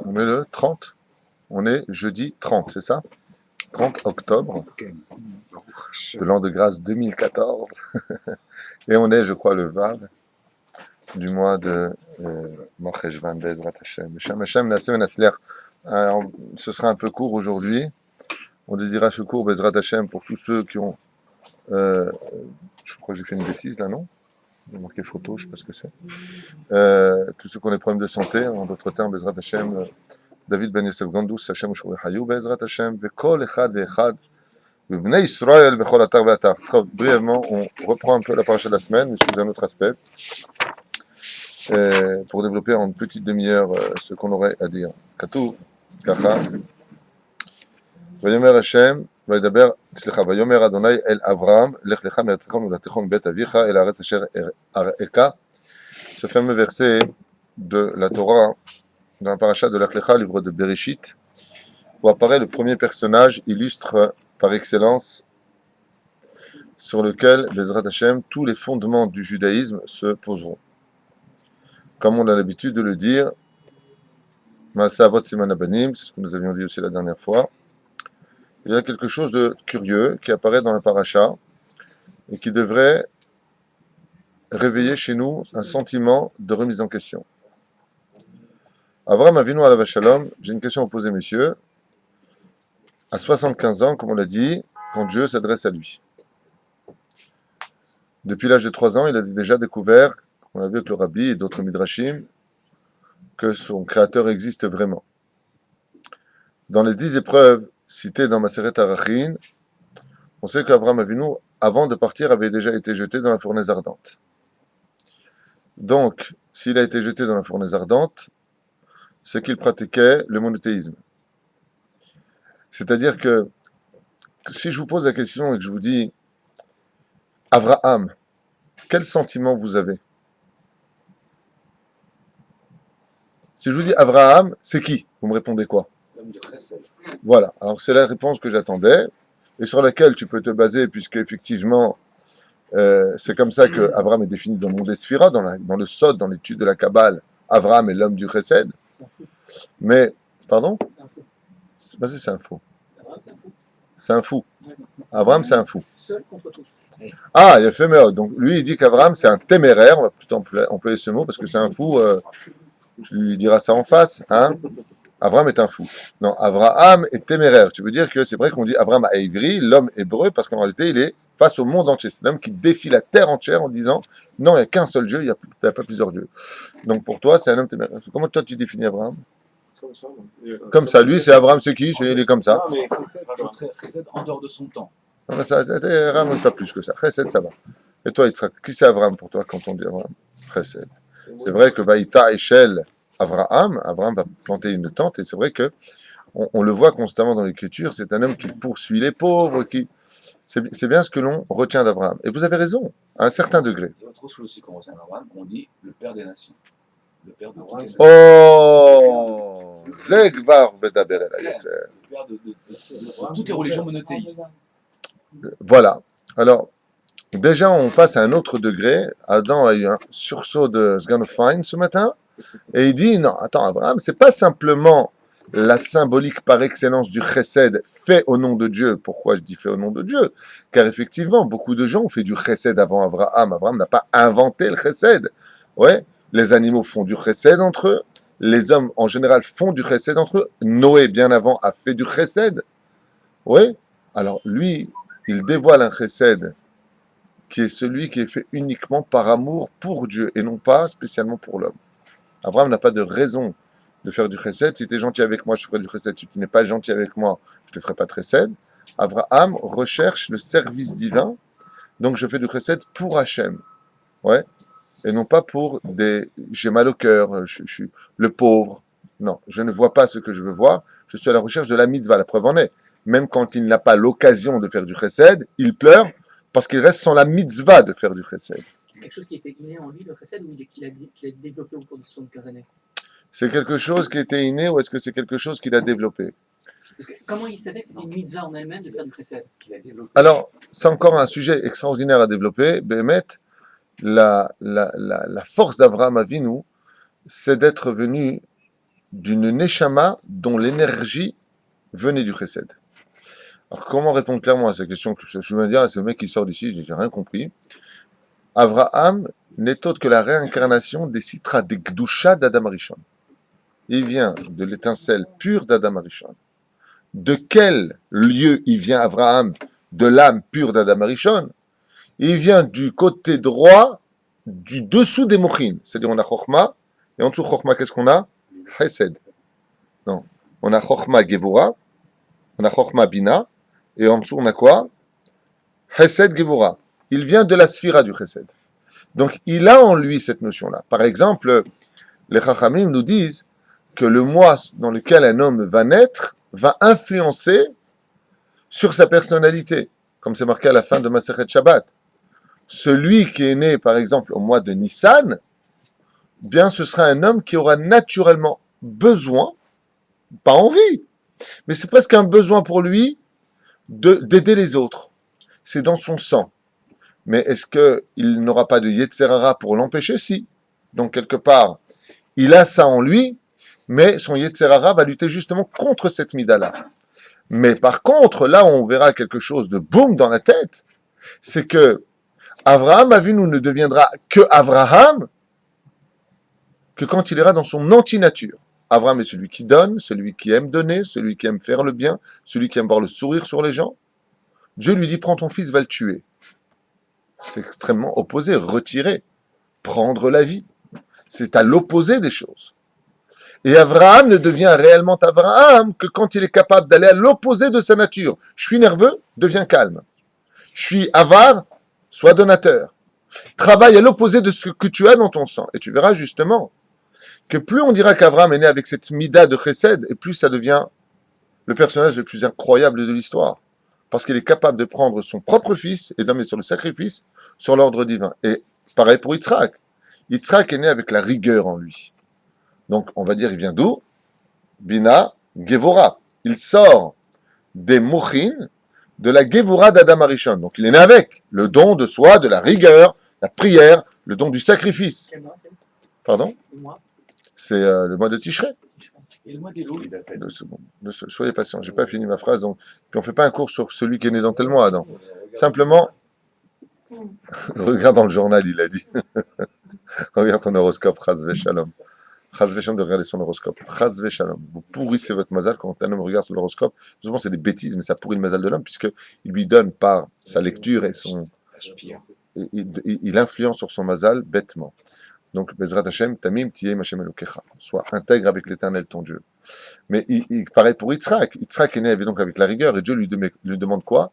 On est le 30. On est jeudi 30, c'est ça? 30 octobre de l'an de grâce 2014. Et on est, je crois, le Vav du mois de Mocheshvan Bezrat Hashem. Shem Hashem Naaseh Venatzliach. Ce sera un peu court aujourd'hui. On dédiera ce cours Bezrat Hashem pour tous ceux qui ont... je crois que j'ai fait une bêtise là, non? J'ai marqué photo, je ne sais pas ce que c'est. Tous ceux qui ont des problèmes de santé, en d'autres termes, Bezrat Hashem, David Ben Yosef Gandous, Hashem Ushuri Hayou, Bezrat Hashem, Vekol Echad Ve'echad, Bnei Israël, Bechol Atar Ve'atar. Très brièvement, on reprend un peu la paracha de la semaine, mais sous un autre aspect, pour développer en une petite demi-heure ce qu'on aurait à dire. Katou, Kacha, Vayomer Hashem, וידבר, סליחה, ויאמר אדוני אל אברהם, לך לך מארצך וממולדתך מבית אביך אל הארץ אשר אראך. Ce fameux verset de la Torah, dans la paracha de Lech Lecha, livre de Bereshit, où apparaît le premier personnage illustre par excellence, sur lequel, Bezrat Hashem, tous les fondements du judaïsme se poseront. Comme on a l'habitude de le dire, Maaseh Avot Siman Abanim, c'est ce que nous avions dit aussi la dernière fois, il y a quelque chose de curieux qui apparaît dans la paracha et qui devrait réveiller chez nous un sentiment de remise en question. Avraham Avinu alav shalom, j'ai une question à poser, messieurs. À 75 ans, comme on l'a dit, quand Dieu s'adresse à lui. Depuis l'âge de 3 ans, il a déjà découvert, on a vu avec le Rabbi et d'autres midrashim, que son créateur existe vraiment. Dans les 10 épreuves citées dans Maseret Arachin, on sait qu'Avraham Avinu, avant de partir, avait déjà été jeté dans la fournaise ardente. Donc, s'il a été jeté dans la fournaise ardente, c'est qu'il pratiquait le monothéisme. C'est-à-dire que, si je vous pose la question et que je vous dis, Avraham, quel sentiment vous avez? Si je vous dis Avraham, c'est qui? Vous me répondez quoi? L'homme de Chesed. Voilà, alors c'est la réponse que j'attendais, et sur laquelle tu peux te baser, puisque effectivement, c'est comme ça que Avraham est défini dans le monde des Sphira, dans le Sod, dans l'étude de la Kabbale. Avraham est l'homme du Chesed. C'est un fou. Mais, pardon? C'est un fou. C'est un fou. Abraham, c'est un fou. C'est un fou. Avraham, c'est un fou. Seul contre tous. Ah, il a fait meurtre. Donc lui, il dit qu'Avraham, c'est un téméraire. On va plutôt employer ce mot parce que c'est un fou. Tu lui diras ça en face, hein? Avraham est un fou. Non, Avraham est téméraire. Tu veux dire que c'est vrai qu'on dit Avraham à Ivry, l'homme hébreu, parce qu'en réalité, il est face au monde entier. C'est l'homme qui défie la terre entière en disant non, il n'y a qu'un seul Dieu, il n'y a pas plusieurs dieux. Donc pour toi, c'est un homme téméraire. Comment toi tu définis Avraham? Comme ça. Comme ça, lui, c'est Avraham, c'est qui? Il est comme ça. Non, mais Chesed en dehors de son temps. Non, mais ça, Avraham n'est pas plus que ça. Chesed, ça va. Et toi, Yitzhak, qui c'est Avraham pour toi quand on dit Avraham? Chesed. C'est vrai que Vaïta Echel Avraham va planter une tente, et c'est vrai que on le voit constamment dans l'écriture, c'est un homme qui poursuit les pauvres, c'est bien ce que l'on retient d'Avraham. Et vous avez raison, à un certain degré. Il y a autre chose aussi qu'on retient d'Abraham, on dit le père des nations. Le père de toutes les nations. Oh, Zegvar Bedaber El Hayoter. Le père de toutes les religions monothéistes. Voilà. Alors, déjà, on passe à un autre degré. Adam a eu un sursaut de Sgan of Fine ce matin. Et il dit, non, attends, Abraham, c'est pas simplement la symbolique par excellence du chesed fait au nom de Dieu. Pourquoi je dis fait au nom de Dieu? Car effectivement, beaucoup de gens ont fait du chesed avant Abraham. Abraham n'a pas inventé le chesed. Ouais, les animaux font du chesed entre eux. Les hommes, en général, font du chesed entre eux. Noé, bien avant, a fait du chesed. Ouais. Alors, lui, il dévoile un chesed qui est celui qui est fait uniquement par amour pour Dieu et non pas spécialement pour l'homme. Abraham n'a pas de raison de faire du chesed. Si tu es gentil avec moi, je ferai du chesed. Si tu n'es pas gentil avec moi, je ne te ferai pas de chesed. Abraham recherche le service divin, donc je fais du chesed pour Hachem. Ouais. Et non pas pour des... J'ai mal au cœur, je suis le pauvre. Non, je ne vois pas ce que je veux voir. Je suis à la recherche de la mitzvah. La preuve en est. Même quand il n'a pas l'occasion de faire du chesed, il pleure parce qu'il reste sans la mitzvah de faire du chesed. C'est quelque chose qui était inné en lui, le chesed, ou qu'il a développé au cours de 75 années? C'est quelque chose qui était inné ou est-ce que c'est quelque chose qu'il a développé? Parce que comment il savait que c'était une mitzvah en elle-même de faire du chesed? Alors, c'est encore un sujet extraordinaire à développer. Béhémet, la force d'Avraham Avinu, c'est d'être venu d'une neshama dont l'énergie venait du chesed. Alors, comment répondre clairement à cette question que je viens de dire, c'est le mec qui sort d'ici, j'ai rien compris. Avraham n'est autre que la réincarnation des citras des Gdusha d'Adam Arishon. Il vient de l'étincelle pure d'Adam Arishon. De quel lieu il vient, Avraham, de l'âme pure d'Adam Arishon? Il vient du côté droit, du dessous des Mochin. C'est-à-dire, on a Chochma, et en dessous Chochma, qu'est-ce qu'on a? Chesed. Non. On a Chochma Gevura, on a Chochma Bina, et en dessous, on a quoi? Chesed Gevura. Il vient de la sphira du Chesed. Donc, il a en lui cette notion-là. Par exemple, les Chachamim nous disent que le mois dans lequel un homme va naître va influencer sur sa personnalité, comme c'est marqué à la fin de Masechet Shabbat. Celui qui est né, par exemple, au mois de Nissan, bien, ce sera un homme qui aura naturellement besoin, pas envie, mais c'est presque un besoin pour lui d'aider les autres. C'est dans son sang. Mais est-ce qu'il n'aura pas de Yetzer Hara pour l'empêcher? Si. Donc, quelque part, il a ça en lui, mais son Yetzer Hara va lutter justement contre cette mida-là. Mais par contre, là où on verra quelque chose de boum dans la tête, c'est que Avraham Avinu ne deviendra que Avraham que quand il ira dans son anti-nature. Avraham est celui qui donne, celui qui aime donner, celui qui aime faire le bien, celui qui aime voir le sourire sur les gens. Dieu lui dit, prends ton fils, va le tuer. C'est extrêmement opposé, retirer, prendre la vie. C'est à l'opposé des choses. Et Avraham ne devient réellement Avraham que quand il est capable d'aller à l'opposé de sa nature. Je suis nerveux, deviens calme. Je suis avare, sois donateur. Travaille à l'opposé de ce que tu as dans ton sang. Et tu verras justement que plus on dira qu'Avraham est né avec cette mida de chesed, et plus ça devient le personnage le plus incroyable de l'histoire. Parce qu'il est capable de prendre son propre fils et d'amener sur le sacrifice sur l'ordre divin. Et pareil pour Yitzhak. Yitzhak est né avec la rigueur en lui. Donc, on va dire, il vient d'où? Bina Gevora. Il sort des Mochin, de la Gevora d'Adam Arishon. Donc, il est né avec le don de soi, de la rigueur, la prière, le don du sacrifice. Quel mois c'est Pardon? le mois? C'est le mois de Tishrei. Et le mois des loups, Deux secondes. Soyez patient, j'ai pas fini ma phrase. Donc, puis on fait pas un cours sur celui qui est né dans tel mois, Adam. Simplement, regarde dans le journal, il a dit. Regarde ton horoscope, Chaz Shalom. Chaz Shalom de regarder son horoscope. Chaz Shalom. Vous pourrissez votre mazal quand un homme regarde l'horoscope. Souvent, c'est des bêtises, mais ça pourrit le mazal de l'homme, puisqu'il lui donne par sa lecture et son. aspire. Il influence sur son mazal bêtement. Donc, Bezrat Hashem, Tamim, Tiyem Hashem Elokecha. Sois intègre avec l'éternel ton Dieu. Mais pareil pour Yitzhak. Yitzhak est né donc avec la rigueur, et Dieu lui demande quoi?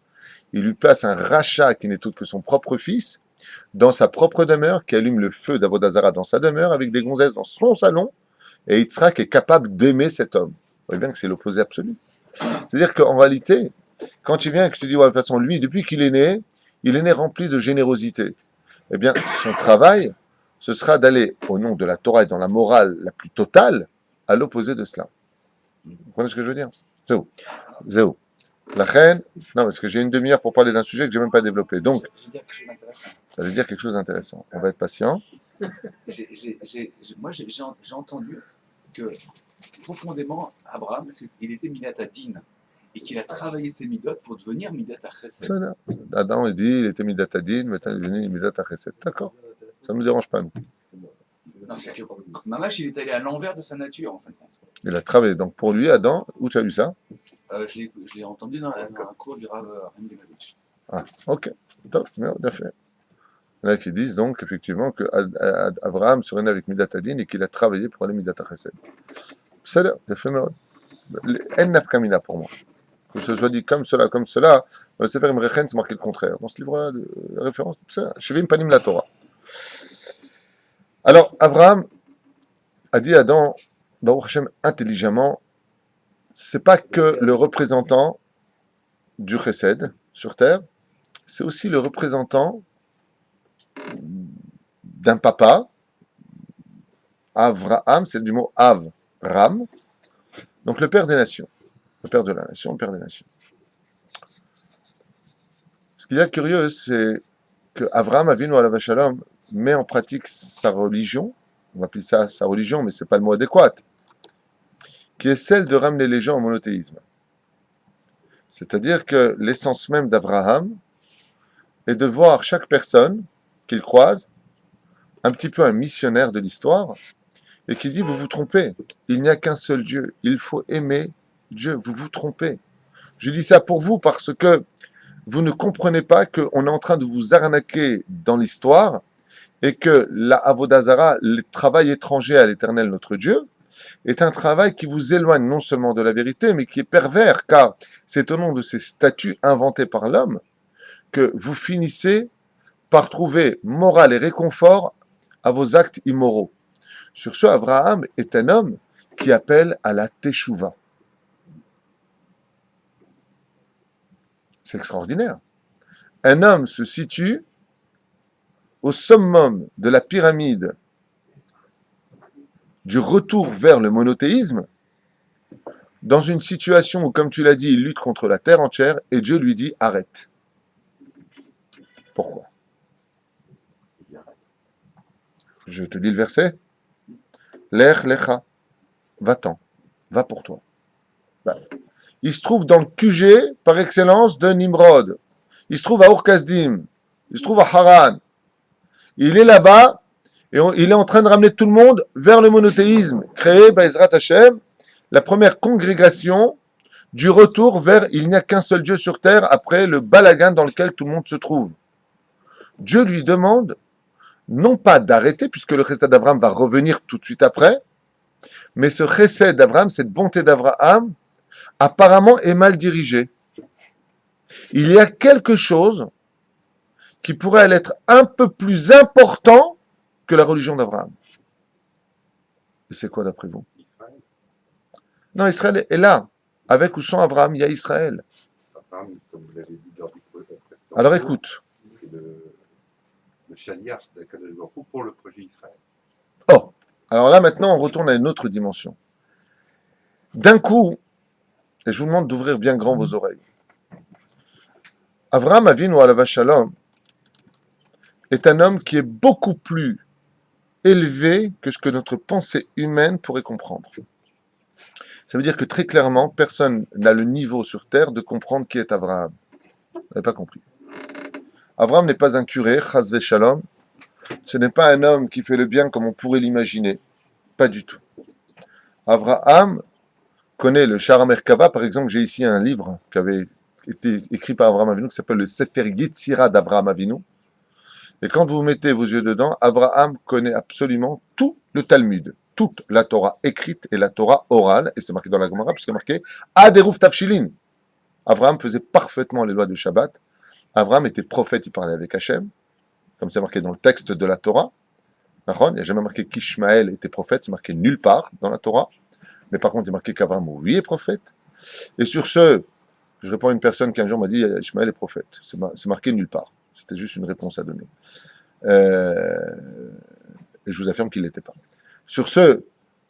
Il lui place un rachat qui n'est autre que son propre fils, dans sa propre demeure, qui allume le feu d'Avodazara dans sa demeure, avec des gonzesses dans son salon, et Yitzhak est capable d'aimer cet homme. Vous voyez bien que c'est l'opposé absolu. C'est-à-dire qu'en réalité, quand tu viens et que tu dis, ouais, de toute façon, lui, depuis qu'il est né, il est né rempli de générosité. Eh bien, son travail, ce sera d'aller, au nom de la Torah et dans la morale la plus totale, à l'opposé de cela. Vous comprenez ce que je veux dire? Zéo. Zéo. La reine, non, parce que j'ai une demi-heure pour parler d'un sujet que je n'ai même pas développé. Donc, ça veut dire quelque chose d'intéressant. On va être patient. Moi, j'ai entendu que profondément, Abraham, il était Midat Adin et qu'il a travaillé ses midot pour devenir Midat Chesed. Adam, il dit, il était Midat Adin, maintenant il est devenu Midat Chesed. D'accord. Ça ne nous dérange pas, nous. Non, c'est que Namash, il est allé à l'envers de sa nature, en fin de compte. Il a travaillé. Donc, pour lui, Adam, où tu as lu ça? Je l'ai entendu dans un cours du Rav Rendevich. Ah, ok. Top, bien fait. Il y en a qui disent donc, effectivement, que Abraham serait né avec Midat Adin et qu'il a travaillé pour aller Midat Chesed. C'est là, il a fait En Nafkamina pour moi. Que ce soit dit comme cela, dans le Sefer Imrechen, c'est marqué le contraire. Dans ce livre-là, la référence, c'est ça. Shevim Panim la Torah. Alors, Abraham a dit à Adam, Baruch Hashem, intelligemment, c'est pas que le représentant du Chesed sur terre, c'est aussi le représentant d'un papa, Avraham, c'est du mot Avram, donc le père des nations, le père de la nation, le père des nations. Ce qu'il y a de curieux, c'est que Avraham Avinu alav shalom met en pratique sa religion, on va appeler ça sa religion, mais c'est pas le mot adéquat. qui est celle de ramener les gens au monothéisme. C'est-à-dire que l'essence même d'Abraham est de voir chaque personne qu'il croise, un petit peu un missionnaire de l'histoire, et qui dit, vous vous trompez, il n'y a qu'un seul Dieu, il faut aimer Dieu, vous vous trompez. Je dis ça pour vous parce que vous ne comprenez pas qu'on est en train de vous arnaquer dans l'histoire et que la Avodazara, le travail étranger à l'Éternel notre Dieu, est un travail qui vous éloigne non seulement de la vérité, mais qui est pervers, car c'est au nom de ces statuts inventés par l'homme que vous finissez par trouver morale et réconfort à vos actes immoraux. Sur ce, Abraham est un homme qui appelle à la Teshuvah. C'est extraordinaire. Un homme se situe au summum de la pyramide du retour vers le monothéisme, dans une situation où, comme tu l'as dit, il lutte contre la terre entière, et Dieu lui dit, arrête. Pourquoi? Je te lis le verset. Lech lecha, va-t'en, va pour toi. Ben, il se trouve dans le QG par excellence de Nimrod. Il se trouve à Ur-Kasdim. Il se trouve à Haran. Il est là-bas et il est en train de ramener tout le monde vers le monothéisme. Créé par Ezrat Hashem, la première congrégation du retour vers il n'y a qu'un seul Dieu sur terre après le balagan dans lequel tout le monde se trouve. Dieu lui demande non pas d'arrêter, puisque le chesed d'Abraham va revenir tout de suite après, mais ce chesed d'Abraham, cette bonté d'Abraham, apparemment est mal dirigée. Il y a quelque chose qui pourrait être un peu plus important que la religion d'Abraham. Et c'est quoi d'après vous? Israël. Non, Israël est là. Avec ou sans Abraham, il y a Israël. Abraham, comme vous l'avez dit lors du précédent, Alors écoute. Le chaliard d'Akadosh Baruch Hu pour le projet Israël. Oh, alors là maintenant on retourne à une autre dimension. D'un coup, et je vous demande d'ouvrir bien grand vos oreilles. Avraham Avinu alav shalom est un homme qui est beaucoup plus élevé que ce que notre pensée humaine pourrait comprendre. Ça veut dire que très clairement, personne n'a le niveau sur terre de comprendre qui est Avraham. Vous n'avez pas compris. Avraham n'est pas un curé, chas v'shalom. Ce n'est pas un homme qui fait le bien comme on pourrait l'imaginer. Pas du tout. Avraham connaît le Shara Merkava. Par exemple, j'ai ici un livre qui avait été écrit par Avraham Avinu qui s'appelle le Sefer Yetzira d'Avraham Avinu. Et quand vous mettez vos yeux dedans, Avraham connaît absolument tout le Talmud, toute la Torah écrite et la Torah orale, et c'est marqué dans la Gemara, puisqu'il est marqué Aderuf Tafshilin. Avraham faisait parfaitement les lois de Shabbat. Avraham était prophète, il parlait avec Hachem, comme c'est marqué dans le texte de la Torah. Il n'y a jamais marqué qu'Ishmaël était prophète, c'est marqué nulle part dans la Torah. Mais par contre, il est marqué qu'Avraham, oui, est prophète. Et sur ce, je réponds à une personne qui un jour m'a dit Ishmaël est prophète. C'est marqué nulle part. C'était juste une réponse à donner. Et je vous affirme qu'il ne l'était pas. Sur ce,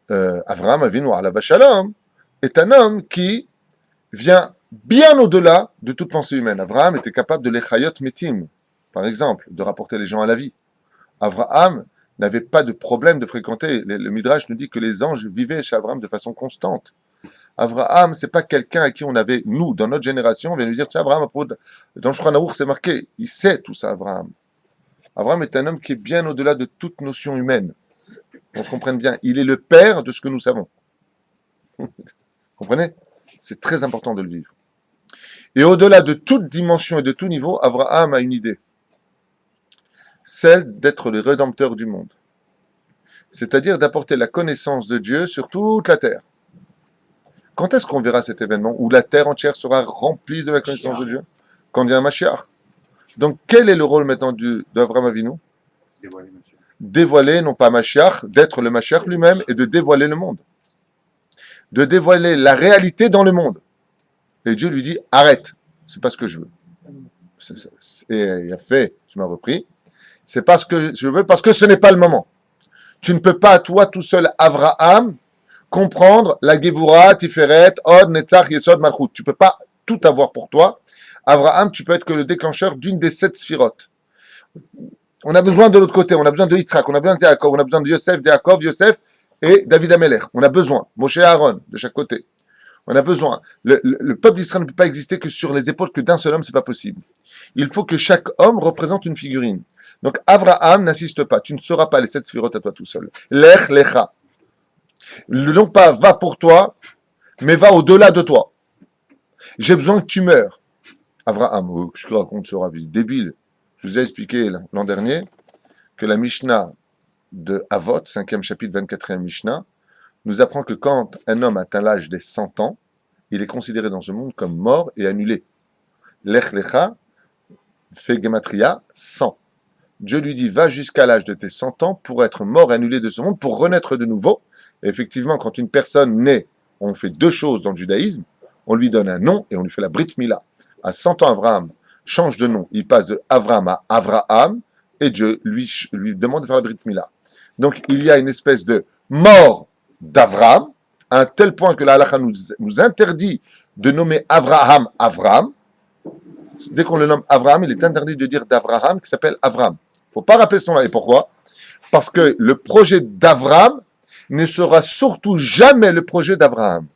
Avraham Avinu alav shalom est un homme qui vient bien au-delà de toute pensée humaine. Avraham était capable de l'echayot metim, par exemple, de rapporter les gens à la vie. Avraham n'avait pas de problème de fréquenter. Le Midrash nous dit que les anges vivaient chez Avraham de façon constante. Avraham, c'est pas quelqu'un à qui on avait, nous, dans notre génération, on vient lui dire, tiens, Avraham, dans le Shulchan Aruch, c'est marqué. Il sait tout ça, Avraham. Avraham est un homme qui est bien au-delà de toute notion humaine. On se comprenne bien. Il est le père de ce que nous savons. Comprenez? C'est très important de le vivre. Et au-delà de toute dimension et de tout niveau, Avraham a une idée. Celle d'être le rédempteur du monde. C'est-à-dire d'apporter la connaissance de Dieu sur toute la terre. Quand est-ce qu'on verra cet événement où la terre entière sera remplie de la connaissance de Dieu? Quand il y a un Mashiach. Donc, quel est le rôle maintenant d'Avraham Avinu? Dévoiler, non pas Mashiach, d'être le Mashiach lui-même et de dévoiler le monde. De dévoiler la réalité dans le monde. Et Dieu lui dit, arrête, c'est pas ce que je veux. Et il a fait, je m'en repris, c'est pas ce que je veux parce que ce n'est pas le moment. Tu ne peux pas, toi tout seul, Avraham, comprendre la Gevura, Tiferet, Od, Netzach, Yesod, Malchut. Tu peux pas tout avoir pour toi. Avraham, tu peux être que le déclencheur d'une des 7 sphirotes. On a besoin de l'autre côté, on a besoin de Yitzhak, on a besoin de Yaakov, on a besoin de Yosef, et David Amelech. On a besoin. Moshe et Aaron, de chaque côté. On a besoin. Le peuple d'Israël ne peut pas exister que sur les épaules que d'un seul homme, c'est pas possible. Il faut que chaque homme représente une figurine. Donc, Abraham n'insiste pas. Tu ne sauras pas les 7 sphirotes à toi tout seul. Lech lecha. Non pas va pour toi, mais va au-delà de toi. J'ai besoin que tu meurs. Abraham, je te raconte ce rabbi débile. Je vous ai expliqué l'an dernier que la Mishnah de Avot, 5e chapitre, 24e Mishnah, nous apprend que quand un homme atteint l'âge des 100 ans, il est considéré dans ce monde comme mort et annulé. Lech lecha fait gematria 100. Dieu lui dit, va jusqu'à l'âge de tes 100 ans pour être mort et annulé de ce monde, pour renaître de nouveau. Et effectivement, quand une personne naît, on fait 2 choses dans le judaïsme. On lui donne un nom et on lui fait la Brit Mila. À 100 ans, Abraham change de nom. Il passe de Avram à Avraham et Dieu lui demande de faire la Brit Mila. Donc, il y a une espèce de mort d'Avram, à un tel point que la halakha nous interdit de nommer Avraham Avram. Dès qu'on le nomme Avraham, il est interdit de dire d'Avraham qui s'appelle Avram. Il ne faut pas rappeler ce nom-là. Et pourquoi? Parce que le projet d'Avram ne sera surtout jamais le projet d'Avraham.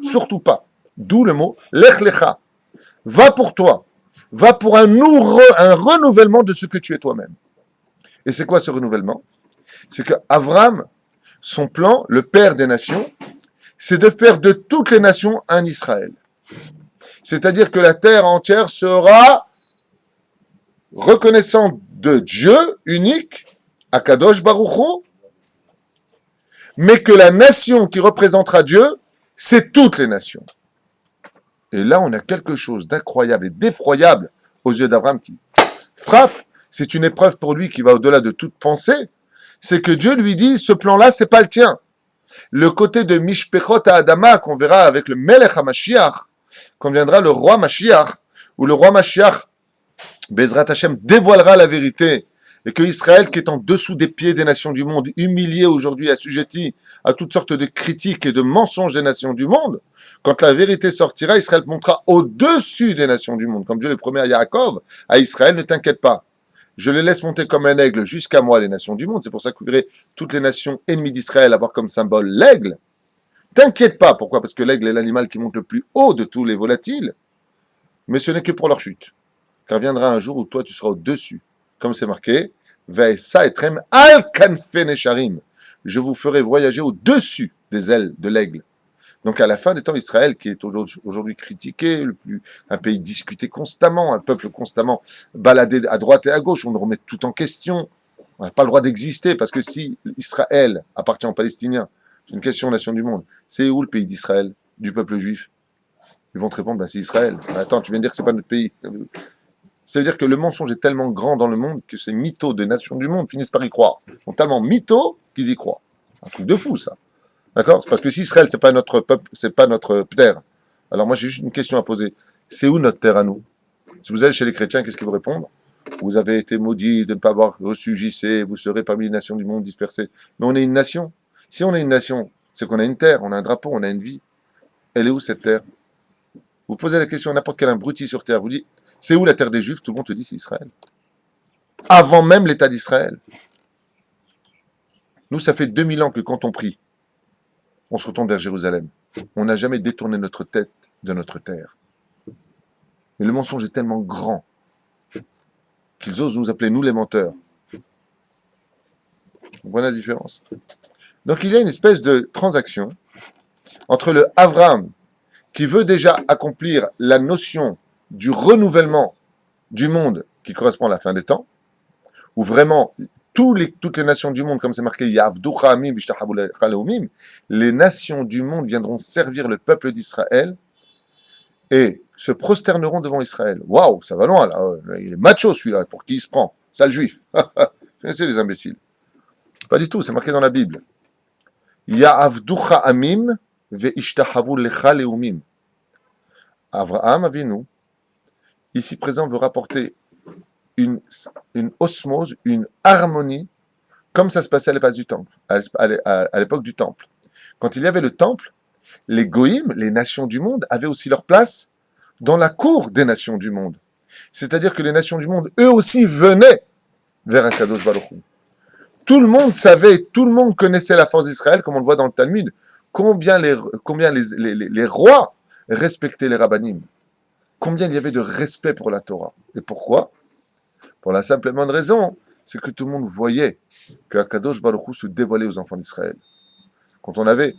Surtout pas. D'où le mot Lech Lecha. Va pour toi. Va pour un renouvellement de ce que tu es toi-même. Et c'est quoi ce renouvellement? C'est que Avram, son plan, le père des nations, c'est de faire de toutes les nations un Israël. C'est-à-dire que la terre entière sera reconnaissante de Dieu unique, Akadosh Baruch Hu, mais que la nation qui représentera Dieu, c'est toutes les nations. Et là, on a quelque chose d'incroyable et d'effroyable aux yeux d'Abraham qui frappe. C'est une épreuve pour lui qui va au-delà de toute pensée. C'est que Dieu lui dit, ce plan-là, c'est pas le tien. Le côté de Mishpechot à Adama, qu'on verra avec le Melech HaMashiach, quand viendra le roi Mashiach, où le roi Mashiach, Bezrat Hashem, dévoilera la vérité, et que Israël, qui est en dessous des pieds des nations du monde, humilié aujourd'hui, assujetti à toutes sortes de critiques et de mensonges des nations du monde, quand la vérité sortira, Israël montera au-dessus des nations du monde, comme Dieu le promet à Yaakov, à Israël, ne t'inquiète pas. Je les laisse monter comme un aigle jusqu'à moi, les nations du monde. C'est pour ça que vous verrez toutes les nations ennemies d'Israël avoir comme symbole l'aigle. T'inquiète pas. Pourquoi? Parce que l'aigle est l'animal qui monte le plus haut de tous les volatiles. Mais ce n'est que pour leur chute. Car viendra un jour où toi, tu seras au-dessus. Comme c'est marqué, Ve'esa etrem al kanfe nesharim. Je vous ferai voyager au-dessus des ailes de l'aigle. Donc à la fin des temps, Israël, qui est aujourd'hui critiqué, un pays discuté constamment, un peuple constamment baladé à droite et à gauche, on nous remet tout en question. On n'a pas le droit d'exister, parce que si Israël appartient aux Palestiniens, c'est une question nation du monde, c'est où le pays d'Israël, du peuple juif? Ils vont te répondre, ben c'est Israël. Attends, tu viens de dire que c'est pas notre pays. Ça veut dire que le mensonge est tellement grand dans le monde que ces mythos des nations du monde finissent par y croire. Ils sont tellement mythos qu'ils y croient. Un truc de fou, ça. D'accord? Parce que si Israël, c'est pas notre peuple, c'est pas notre terre. Alors moi, j'ai juste une question à poser. C'est où notre terre à nous? Si vous allez chez les chrétiens, qu'est-ce qu'ils vous répondent? Vous avez été maudits de ne pas avoir reçu JC, vous serez parmi les nations du monde dispersées. Mais on est une nation. Si on est une nation, c'est qu'on a une terre, on a un drapeau, on a une vie. Elle est où cette terre? Vous posez la question à n'importe quel abruti sur terre, vous dites, c'est où la terre des Juifs? Tout le monde te dit, c'est Israël. Avant même l'État d'Israël. Nous, ça fait 2000 ans que quand on prie, on se retourne vers Jérusalem. On n'a jamais détourné notre tête de notre terre. Mais le mensonge est tellement grand qu'ils osent nous appeler, nous les menteurs. Vous comprenez la différence? Donc il y a une espèce de transaction entre le Avram, qui veut déjà accomplir la notion du renouvellement du monde qui correspond à la fin des temps, où vraiment toutes les nations du monde, comme c'est marqué, les nations du monde viendront servir le peuple d'Israël et se prosterneront devant Israël. Waouh, ça va loin là, il est macho celui-là, pour qui il se prend? Sale juif. C'est les imbéciles. Pas du tout, c'est marqué dans la Bible. Ya'avducha amim ve'ishtahavu lecha leumim. Avraham Avinu, ici présent, veut rapporter une osmose, une harmonie, comme ça se passait à l'époque du temple. À l'époque du temple. Quand il y avait le temple, les goïms, les nations du monde, avaient aussi leur place dans la cour des nations du monde. C'est-à-dire que les nations du monde, eux aussi, venaient vers Akadosh Baruch Hu. tout le monde savait, tout le monde connaissait la force d'Israël, comme on le voit dans le Talmud. Combien les rois respectaient les rabbinim. Combien il y avait de respect pour la Torah. Et pourquoi? Pour la simple et bonne raison, c'est que tout le monde voyait que Akadosh Baruch Hu se dévoilait aux enfants d'Israël. Quand on avait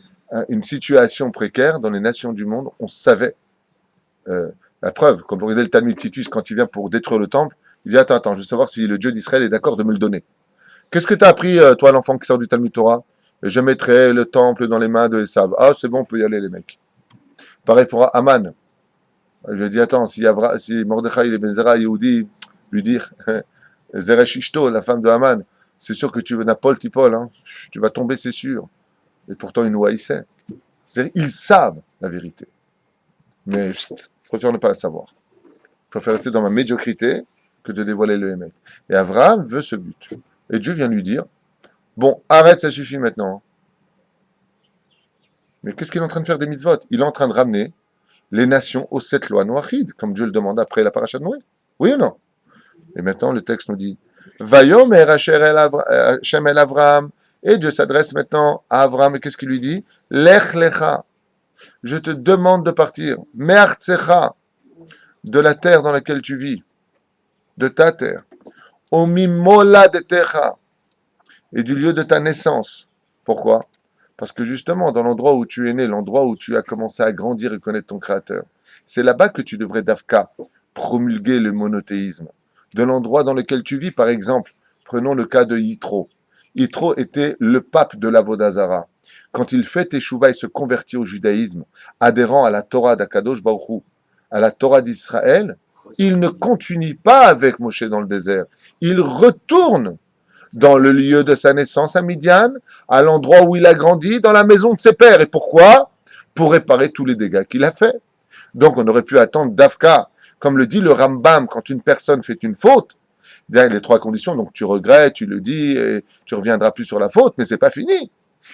une situation précaire dans les nations du monde, on savait. La preuve, quand vous regardez le Talmud Titus, quand il vient pour détruire le temple, il dit attends, je veux savoir si le Dieu d'Israël est d'accord de me le donner. Qu'est-ce que tu as appris, toi, l'enfant qui sort du Talmud Torah? Je mettrai le temple dans les mains de Esav. Ah, c'est bon, on peut y aller, les mecs. Pareil pour Aman. Je lui ai dit attends, si Mordechai et Ben Zera Yehudi lui dire Zeresh Ishto, la femme de Haman, c'est sûr que tu n'as pas le tipol, hein. Tu vas tomber, c'est sûr. Et pourtant, une sait. C'est-à-dire, ils savent la vérité. Mais je préfère ne pas la savoir. Je préfère rester dans ma médiocrité que de dévoiler le Hémet. Et Abraham veut ce but. Et Dieu vient lui dire, bon, arrête, ça suffit maintenant. Mais qu'est-ce qu'il est en train de faire des mitzvot? Il est en train de ramener les nations aux 7 lois noachides, comme Dieu le demande après la paracha de Noé. Oui ou non? Et maintenant, le texte nous dit, Vayomer Hashem el Avraham. Et Dieu s'adresse maintenant à Abraham, et qu'est-ce qu'il lui dit? Lech lecha. Je te demande de partir. Me'artsecha. De la terre dans laquelle tu vis. De ta terre. Omimola de techa. Et du lieu de ta naissance. Pourquoi? Parce que justement, dans l'endroit où tu es né, l'endroit où tu as commencé à grandir et connaître ton Créateur, c'est là-bas que tu devrais, Dafka, promulguer le monothéisme. De l'endroit dans lequel tu vis, par exemple, prenons le cas de Yitro. Yitro était le pape de l'Avodah Zara. Quand il fait Teshuvah et se convertit au judaïsme, adhérant à la Torah d'Akadosh Baruch Hu, à la Torah d'Israël, il ne continue pas avec Moshe dans le désert. Il retourne dans le lieu de sa naissance à Midian, à l'endroit où il a grandi, dans la maison de ses pères. Et pourquoi? Pour réparer tous les dégâts qu'il a faits. Donc on aurait pu attendre Dafka, comme le dit le Rambam, quand une personne fait une faute, il y a les 3 conditions, donc tu regrettes, tu le dis, et tu reviendras plus sur la faute, mais c'est pas fini.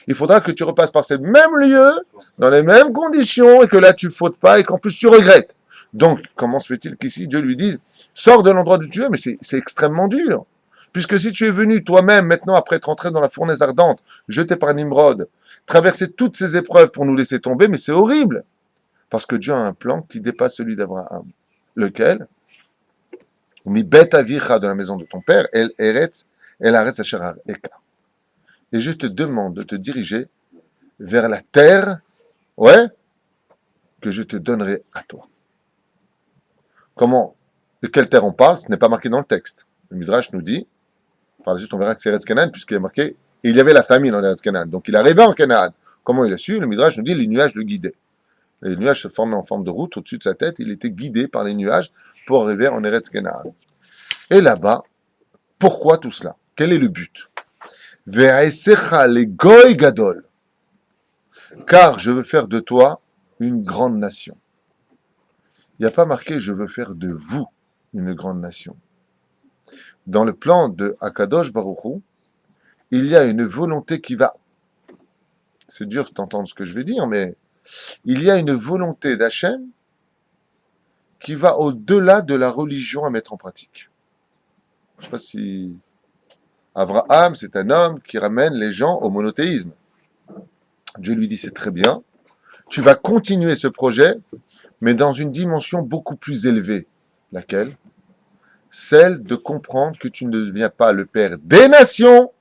Il faudra que tu repasses par ces mêmes lieux, dans les mêmes conditions, et que là tu ne fautes pas, et qu'en plus tu regrettes. Donc, comment se fait-il qu'ici Dieu lui dise, sors de l'endroit où tu es, mais c'est extrêmement dur. Puisque si tu es venu toi-même, maintenant, après être entré dans la fournaise ardente, jeté par Nimrod, traverser toutes ces épreuves pour nous laisser tomber, mais c'est horrible. Parce que Dieu a un plan qui dépasse celui d'Abraham. Lequel? Mi bet avicha, de la maison de ton père, el eretz asher eka. Et je te demande de te diriger vers la terre, ouais, que je te donnerai à toi. Comment? De quelle terre on parle? Ce n'est pas marqué dans le texte. Le Midrash nous dit, par la suite on verra que c'est Eretz Canaan, puisqu'il est marqué, il y avait la famine en Eretz Canaan. Donc il arrivait en Canaan. Comment il a su? Le Midrash nous dit, les nuages le guidaient. Les nuages se formaient en forme de route au-dessus de sa tête. Il était guidé par les nuages pour arriver en Eretz Canaan. Et là-bas, pourquoi tout cela? Quel est le but? Ve'esecha le goy gadol. Car je veux faire de toi une grande nation. Il n'y a pas marqué je veux faire de vous une grande nation. Dans le plan de Akadosh Baruch Hu, il y a une volonté qui va. C'est dur d'entendre ce que je vais dire, mais il y a une volonté d'Hachem qui va au-delà de la religion à mettre en pratique. Je ne sais pas si Abraham, c'est un homme qui ramène les gens au monothéisme. Dieu lui dit, c'est très bien, tu vas continuer ce projet, mais dans une dimension beaucoup plus élevée. Laquelle? Celle de comprendre que tu ne deviens pas le père des nations,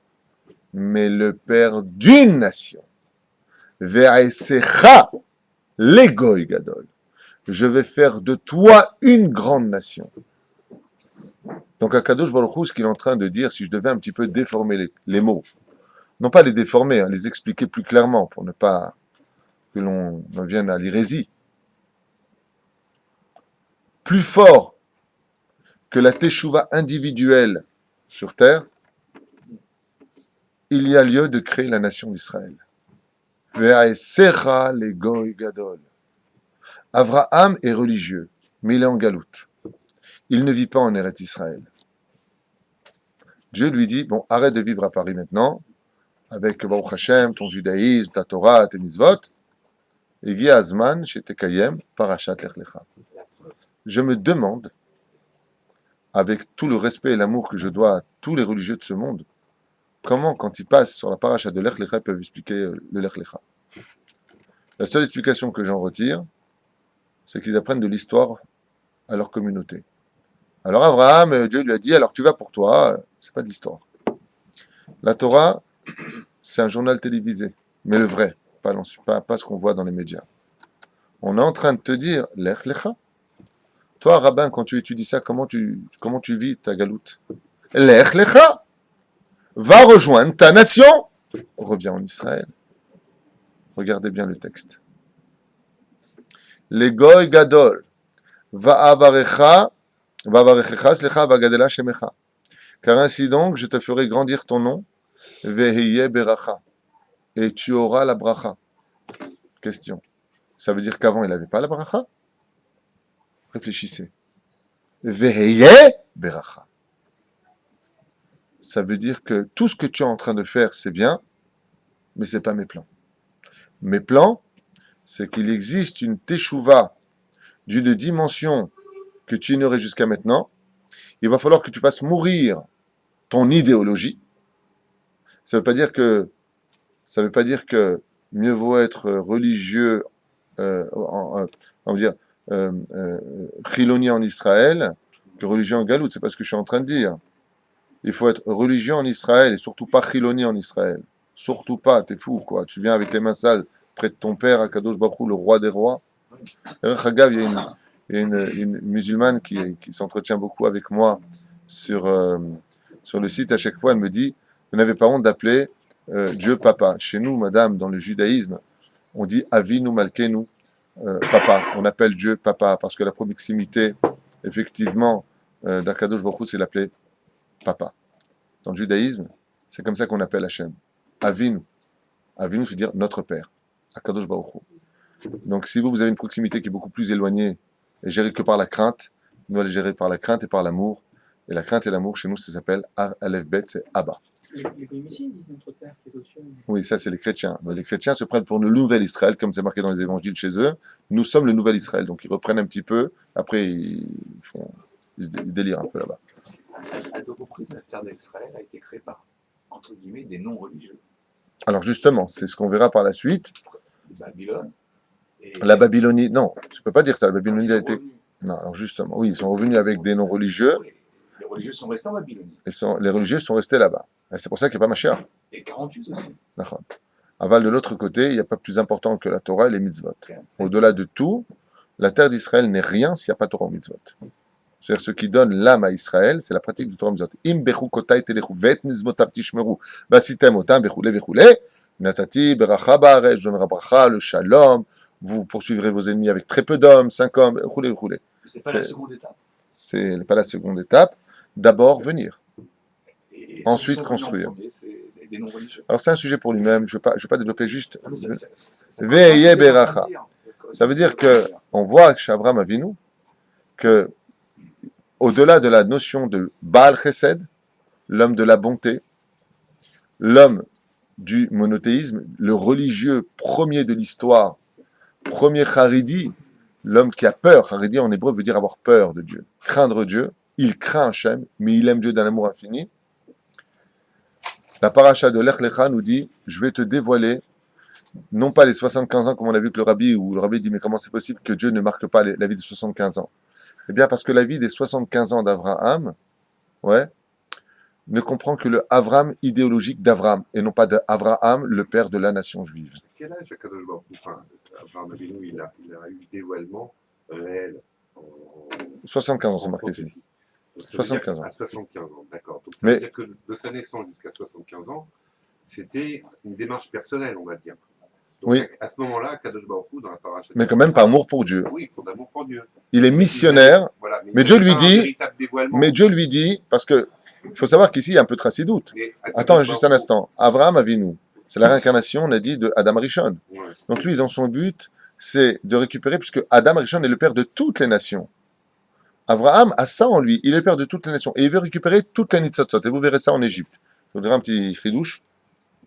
mais le père d'une nation. Ve'esecha le goy gadol. Je vais faire de toi une grande nation. Donc Akadosh Baruch Hu, ce qu'il est en train de dire, si je devais un petit peu déformer les mots, non pas les déformer, les expliquer plus clairement, pour ne pas que l'on en vienne à l'hérésie. Plus fort que la teshuva individuelle sur terre, il y a lieu de créer la nation d'Israël. Ve'esecha le goy gadol. Abraham est religieux, mais il est en galoute. Il ne vit pas en Eretz Israël. Dieu lui dit, bon, arrête de vivre à Paris maintenant, avec Baruch Hashem, ton judaïsme, ta Torah, tes mitzvot, et Gi Azman, Shetekayem, Parashat Lech Lecha. Je me demande, avec tout le respect et l'amour que je dois à tous les religieux de ce monde, comment, quand ils passent sur la paracha de Lech Lecha, ils peuvent expliquer le Lech Lecha. La seule explication que j'en retire, c'est qu'ils apprennent de l'histoire à leur communauté. Alors Abraham, Dieu lui a dit, alors tu vas pour toi, c'est pas de l'histoire. La Torah, c'est un journal télévisé, mais le vrai, pas ce qu'on voit dans les médias. On est en train de te dire, Lech Lecha. Toi, rabbin, quand tu étudies ça, comment tu vis ta galoute? Lech Lecha. Va rejoindre ta nation. Reviens en Israël. Regardez bien le texte. Les goy gadol. Va'avarecha slecha vagadela shemecha. Car ainsi donc, je te ferai grandir ton nom. Vehiye beracha. Et tu auras la bracha. Question. Ça veut dire qu'avant, il n'avait pas la bracha? Réfléchissez. Vehiye beracha. Ça veut dire que tout ce que tu es en train de faire, c'est bien, mais ce n'est pas mes plans. Mes plans, c'est qu'il existe une teshuva d'une dimension que tu ignorais jusqu'à maintenant. Il va falloir que tu fasses mourir ton idéologie. Ça ne veut pas dire que mieux vaut être religieux, on va dire, chiloni en Israël que religieux en Galoute. C'est pas ce que je suis en train de dire. Il faut être religieux en Israël et surtout pas chiloni en Israël. Surtout pas, t'es fou, quoi. Tu viens avec les mains sales près de ton père, Akadosh Baruch Hu, le roi des rois. Chagav, il y a une musulmane qui s'entretient beaucoup avec moi sur le site. À chaque fois, elle me dit, vous n'avez pas honte d'appeler Dieu papa. Chez nous, madame, dans le judaïsme, on dit Avinu Malkenu, papa. On appelle Dieu papa parce que la proximité, effectivement, d'Akadosh Baruch Hu, c'est l'appeler papa. Dans le judaïsme, c'est comme ça qu'on appelle Hachem. Avinu. Avinu, c'est dire notre père. Akadosh Baruch Hu. Donc, si vous avez une proximité qui est beaucoup plus éloignée et gérée que par la crainte, nous, elle est gérée par la crainte et par l'amour. Et la crainte et l'amour, chez nous, ça s'appelle Aleph Bet, c'est Abba. Les Goïmissines disent notre père qui est au-dessus. Oui, ça, c'est les chrétiens. Mais les chrétiens se prennent pour le nouvel Israël, comme c'est marqué dans les évangiles chez eux. Nous sommes le nouvel Israël. Donc, ils reprennent un petit peu. Après, ils délirent un peu là-bas. À deux reprises, la terre d'Israël a été créée par, entre guillemets, des non-religieux. Alors, justement, c'est ce qu'on verra par la suite. Babylone. La Babylonie, non, tu ne peux pas dire ça. La Babylonie Ils a sont été. revenus. Non, alors justement, oui, ils sont revenus avec des non-religieux. Oui, les religieux sont restés en Babylonie. Et les religieux sont restés là-bas. Et c'est pour ça qu'il n'y a pas Mashiach. Et 48 aussi. D'accord. Aval, de l'autre côté, il n'y a pas plus important que la Torah et les mitzvot. Au-delà de tout, la terre d'Israël n'est rien s'il n'y a pas Torah ou mitzvot. C'est-à-dire, ce qui donne l'âme à Israël, c'est la pratique du Torah mitzvot. Im bechu kotai telechu vet mitzvotav tishmeru basitem otam bechule bechule natati beracha ba'aretz, je donnerai bracha, le shalom, vous poursuivrez vos ennemis avec très peu d'hommes, 5 hommes, bechule bechule. C'est pas la seconde étape. C'est pas la seconde étape. D'abord, venir. Et Ensuite, ceux qui sont venus construire. en premier, c'est des non-religieux. Alors, c'est un sujet pour lui-même. Je ne veux pas développer juste. Ah, mais ça Veillez correspond à ce que beracha. tu es en train de dire. Ça veut dire que on voit chez Abraham Avinu que au-delà de la notion de Baal Chesed, l'homme de la bonté, l'homme du monothéisme, le religieux premier de l'histoire, premier Haridi, l'homme qui a peur, Haridi en hébreu veut dire avoir peur de Dieu, craindre Dieu, il craint Hachem, mais il aime Dieu d'un amour infini. La paracha de Lech Lecha nous dit, je vais te dévoiler, non pas les 75 ans comme on a vu que le rabbi dit, mais comment c'est possible que Dieu ne marque pas la vie de 75 ans? Eh bien, parce que la vie des 75 ans d'Abraham, ne comprend que le Avram idéologique d'Avram, et non pas d'Avraham, le père de la nation juive. À quel âge Akadosh Baruch Hu, enfin, Abraham Avinu, il a eu le dévoilement réel en 75 ans, c'est en marqué ici. prophétie. Donc, ça veut 75 dire ans. À 75 ans, d'accord. Donc ça Mais- veut dire que de sa naissance jusqu'à 75 ans, c'était une démarche personnelle, on va dire. Donc Oui. à ce moment-là, Akadosh Baruch Hu, dans la paracha, Mais quand même par amour pour Dieu. oui, pour d'amour pour Dieu. Il est missionnaire, Voilà, mais il Dieu n'y avait lui pas un dit- véritable dévoilement. mais Dieu lui dit, parce que il faut savoir qu'ici, il y a un peu de doute. Mais Akadosh Attends juste un Baruch Hu- instant. Abraham Avinu, c'est la réincarnation, on a dit, de Adam Rishon. Ouais. Donc lui, dans son but, c'est de récupérer, puisque Adam Rishon est le père de toutes les nations. Abraham a ça en lui, il est le père de toutes les nations, et il veut récupérer toutes les nitzotzot, et vous verrez ça en Égypte. Je vous dirai un petit chidouche.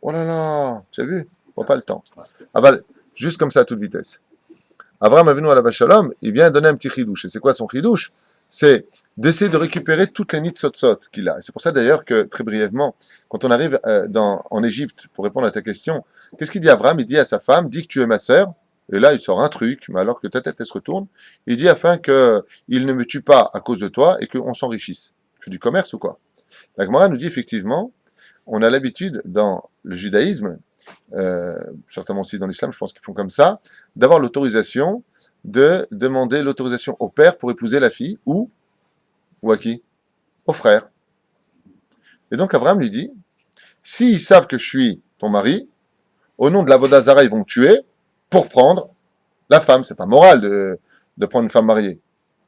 Oh là là, tu as vu? On n'a pas le temps. Aval, juste comme ça à toute vitesse. Abraham Avinu à la Shalom, il vient donner un petit chidouche. Et c'est quoi son chidouche? c'est d'essayer de récupérer toutes les nitzotzot qu'il a. Et c'est pour ça d'ailleurs que, très brièvement, quand on arrive en Égypte, pour répondre à ta question, qu'est-ce qu'il dit à Avram? Il dit à sa femme, dis que tu es ma sœur, et là il sort un truc, mais alors que ta tête elle se retourne, il dit afin que il ne me tue pas à cause de toi et qu'on s'enrichisse. Tu fais du commerce ou quoi? La Gemara nous dit effectivement, on a l'habitude dans le judaïsme, certainement aussi dans l'islam, je pense qu'ils font comme ça, d'avoir l'autorisation de demander l'autorisation au père pour épouser la fille, ou à qui? Au frère. Et donc Abraham lui dit, s'ils savent que je suis ton mari, au nom de la Vodazara, ils vont me tuer pour prendre la femme. C'est pas moral de prendre une femme mariée.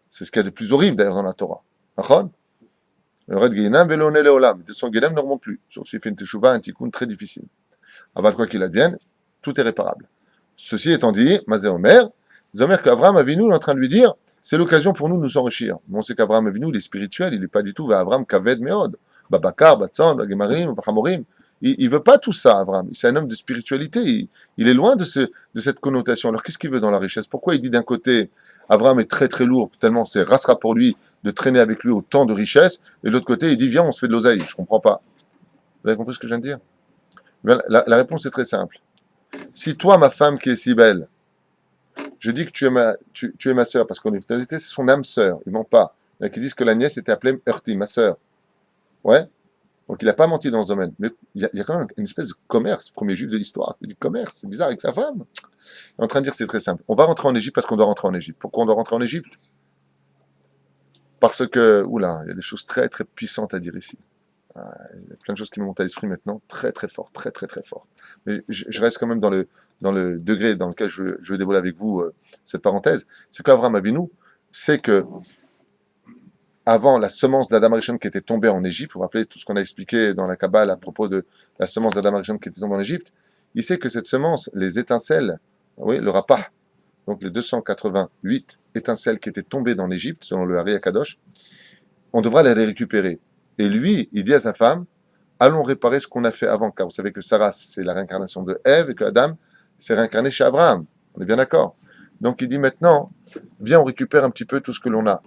C'est ce qu'il y a de plus horrible d'ailleurs dans la Torah. D'accord? Le Red Guénam, Véloné Léolam. De son Guénam ne remonte plus. Sauf s'il fait une teshuva, un tikkun très difficile. Aval quoi qu'il advienne, tout est réparable. Ceci étant dit, Mazé Omer, Zomer qu'Abraham Avinu est en train de lui dire, c'est l'occasion pour nous de nous enrichir. Mais on sait qu'Abraham Avinu, il est spirituel, il n'est pas du tout vers Abraham Kaved Meod. Babakar, Batsan, Bagemarim, Bachamorim. Il veut pas tout ça, Abraham. C'est un homme de spiritualité. Il est loin de cette connotation. Alors qu'est-ce qu'il veut dans la richesse? Pourquoi il dit d'un côté, Abraham est très très lourd, tellement c'est rassera pour lui de traîner avec lui autant de richesse, et de l'autre côté, il dit, viens, on se fait de l'oseille. Je comprends pas. Vous avez compris ce que je viens de dire? Bien, la réponse est très simple. Si toi, ma femme qui est si belle, je dis que tu es ma sœur, parce qu'en réalité, c'est son âme sœur, il ment pas. Il y en a qui disent que la nièce était appelée Heurti, ma sœur. Ouais. Donc il n'a pas menti dans ce domaine. Mais il y a quand même une espèce de commerce, premier juif de l'histoire, du commerce, c'est bizarre avec sa femme. Il est en train de dire que c'est très simple. On va rentrer en Égypte parce qu'on doit rentrer en Égypte. Pourquoi on doit rentrer en Égypte? Parce que, oula, il y a des choses très très puissantes à dire ici. Il y a plein de choses qui me montent à l'esprit maintenant, très très fort, très très très fort. Mais je reste quand même dans le degré dans lequel je veux dévoiler avec vous cette parenthèse. Ce qu'Avraham Avinu, c'est que avant la semence d'Adam Arishon qui était tombée en Égypte, vous vous rappelez tout ce qu'on a expliqué dans la Kabbale à propos de la semence d'Adam Arishon qui était tombée en Égypte, il sait que cette semence, les étincelles, oui, le rapah, donc les 288 étincelles qui étaient tombées dans l'Égypte, selon le Hari Akadosh, on devra les récupérer. Et lui, il dit à sa femme, allons réparer ce qu'on a fait avant, car vous savez que Sarah, c'est la réincarnation de Ève, et que Adam s'est réincarné chez Abraham. On est bien d'accord? Donc il dit maintenant, viens, on récupère un petit peu tout ce que l'on a.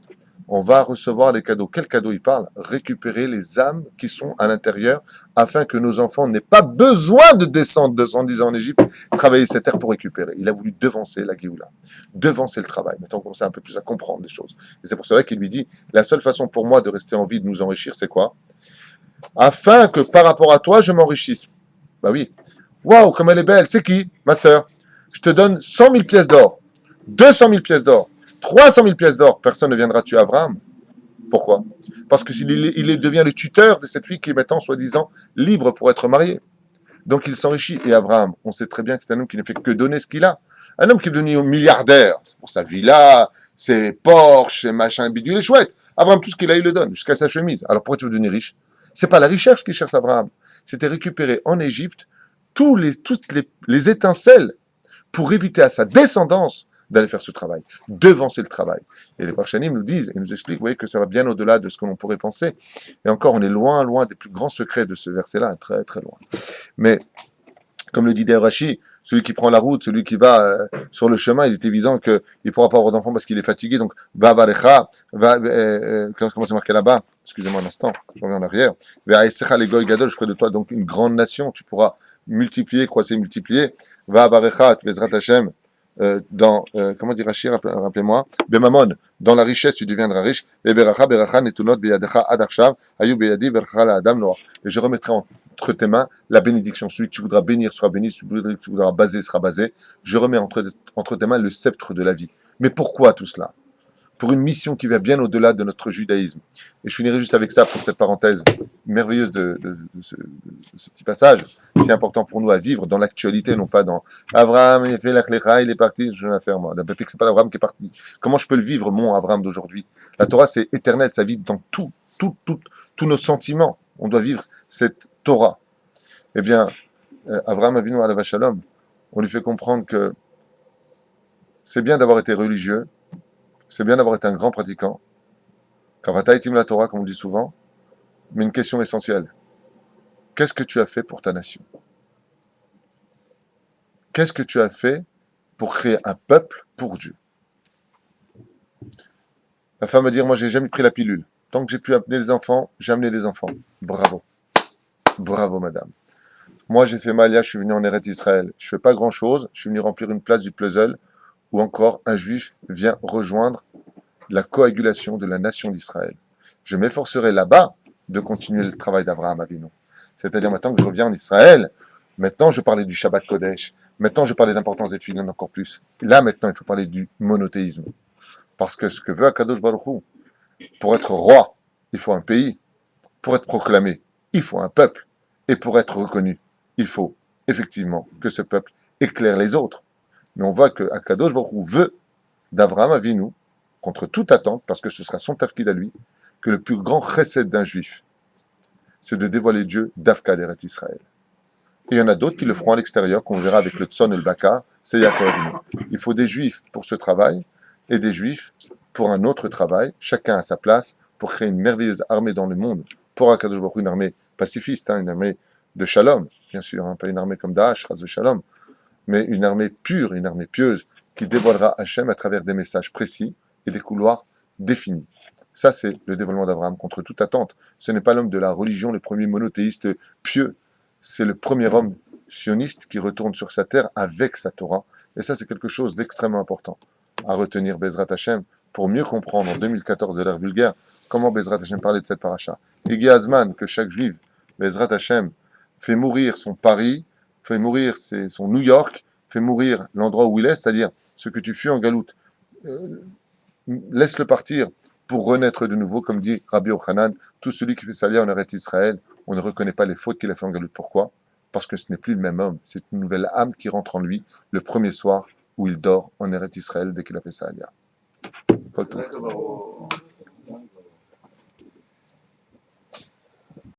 On va recevoir les cadeaux. Quel cadeau il parle? Récupérer les âmes qui sont à l'intérieur, afin que nos enfants n'aient pas besoin de descendre 210 ans en Égypte, travailler cette terre pour récupérer. Il a voulu devancer la Géoula, devancer le travail. Maintenant, on commence un peu plus à comprendre les choses. Et c'est pour cela qu'il lui dit, la seule façon pour moi de rester en vie, de nous enrichir, c'est quoi? Afin que par rapport à toi, je m'enrichisse. Bah oui. Waouh, comme elle est belle. C'est qui? Ma sœur. Je te donne 100 000 pièces d'or, 200 000 pièces d'or, 300 000 pièces d'or. Personne ne viendra tuer Abraham. Pourquoi? Parce que il devient le tuteur de cette fille qui est maintenant, soi-disant, libre pour être mariée. Donc il s'enrichit. Et Abraham, on sait très bien que c'est un homme qui ne fait que donner ce qu'il a. Un homme qui est devenu milliardaire. C'est pour sa villa, ses Porsche, ses machins bidule, les chouettes. Abraham, tout ce qu'il a, il le donne, jusqu'à sa chemise. Alors pourquoi tu veux devenir riche? C'est pas la richesse qui cherche Abraham. C'était récupérer en Égypte toutes les étincelles pour éviter à sa descendance d'aller faire ce travail, devancer le travail. Et les Parchanim nous disent et nous expliquent, vous voyez, que ça va bien au-delà de ce que l'on pourrait penser. Et encore, on est loin, loin des plus grands secrets de ce verset-là, très, très loin. Mais, comme le dit Rashi, celui qui prend la route, celui qui va sur le chemin, il est évident qu'il ne pourra pas avoir d'enfant parce qu'il est fatigué. Donc, va varecha, comment c'est marqué là-bas? Excusez-moi un instant, je reviens en arrière. Ve'aïsecha les goy gadol, je ferai de toi donc une grande nation. Tu pourras multiplier, croître, multiplier. Va varecha, tu bezrat Hashem. Comment dire Rashi, rappelez-moi, Bemamon, dans la richesse tu deviendras riche, et beracha, beracha, netunot, beyadecha, adakshav, ayu beyadi, beracha, la adam noir. Et je remettrai entre tes mains la bénédiction. Celui que tu voudras bénir sera béni, celui que tu voudras baser sera basé. Je remets entre tes mains le sceptre de la vie. Mais pourquoi tout cela? Pour une mission qui va bien au-delà de notre judaïsme. Et je finirai juste avec ça pour cette parenthèse merveilleuse de ce petit passage, si important pour nous à vivre dans l'actualité, non pas dans Abraham, il a fait l'Achlecha, il est parti, je vais la faire moi. D'abord, c'est pas l'Abraham qui est parti. Comment je peux le vivre, mon Abraham d'aujourd'hui? La Torah, c'est éternel, ça vit dans tous nos sentiments. On doit vivre cette Torah. Eh bien, Abraham Avinu alav shalom, on lui fait comprendre que c'est bien d'avoir été religieux, c'est bien d'avoir été un grand pratiquant, Kavataitim la Torah, comme on dit souvent, mais une question essentielle. Qu'est-ce que tu as fait pour ta nation? Qu'est-ce que tu as fait pour créer un peuple pour Dieu? La femme va dire, moi, j'ai jamais pris la pilule. Tant que j'ai pu amener des enfants, j'ai amené des enfants. Bravo. Bravo, madame. Moi, j'ai fait Malia, je suis venu en Eretz Israël. Je fais pas grand-chose. Je suis venu remplir une place du puzzle où encore un juif vient rejoindre la coagulation de la nation d'Israël. Je m'efforcerai là-bas de continuer le travail d'Abraham Avinu. C'est-à-dire maintenant que je reviens en Israël, maintenant je parlais du Shabbat Kodesh, maintenant je parlais d'importance des filines encore plus. Là maintenant il faut parler du monothéisme. Parce que ce que veut Akadosh Baruch Hu, pour être roi, il faut un pays. Pour être proclamé, il faut un peuple. Et pour être reconnu, il faut effectivement que ce peuple éclaire les autres. Mais on voit que Akadosh Baruch Hu veut d'Abraham Avinu, contre toute attente, parce que ce sera son tafkid à lui, que le plus grand chesed d'un juif, c'est de dévoiler Dieu d'Afka d'Eret Israël. Et il y en a d'autres qui le feront à l'extérieur, qu'on verra avec le Tzon et le Bakar, c'est Yaakov Avinu. Il faut des juifs pour ce travail, et des juifs pour un autre travail, chacun à sa place, pour créer une merveilleuse armée dans le monde, pour Akadosh Baruch Hu, une armée pacifiste, une armée de shalom, bien sûr, pas une armée comme Daesh, Ras Shalom, mais une armée pure, une armée pieuse, qui dévoilera Hachem à travers des messages précis et des couloirs définis. Ça, c'est le dévoilement d'Abraham contre toute attente. Ce n'est pas l'homme de la religion, le premier monothéiste pieux. C'est le premier homme sioniste qui retourne sur sa terre avec sa Torah. Et ça, c'est quelque chose d'extrêmement important à retenir, Bezrat Hashem, pour mieux comprendre en 2014 de l'ère vulgaire comment Bezrat Hashem parlait de cette paracha. Igi Azman, que chaque juif, Bezrat Hashem, fait mourir son Paris, fait mourir son New York, fait mourir l'endroit où il est, c'est-à-dire ce que tu fuis en galoute. Laisse-le partir pour renaître de nouveau, comme dit Rabbi Yochanan, tout celui qui fait salir en Eretz Israël, on ne reconnaît pas les fautes qu'il a fait en galoute. Pourquoi? Parce que ce n'est plus le même homme, c'est une nouvelle âme qui rentre en lui le premier soir où il dort en Eretz Israël dès qu'il a fait salir. Kol tov.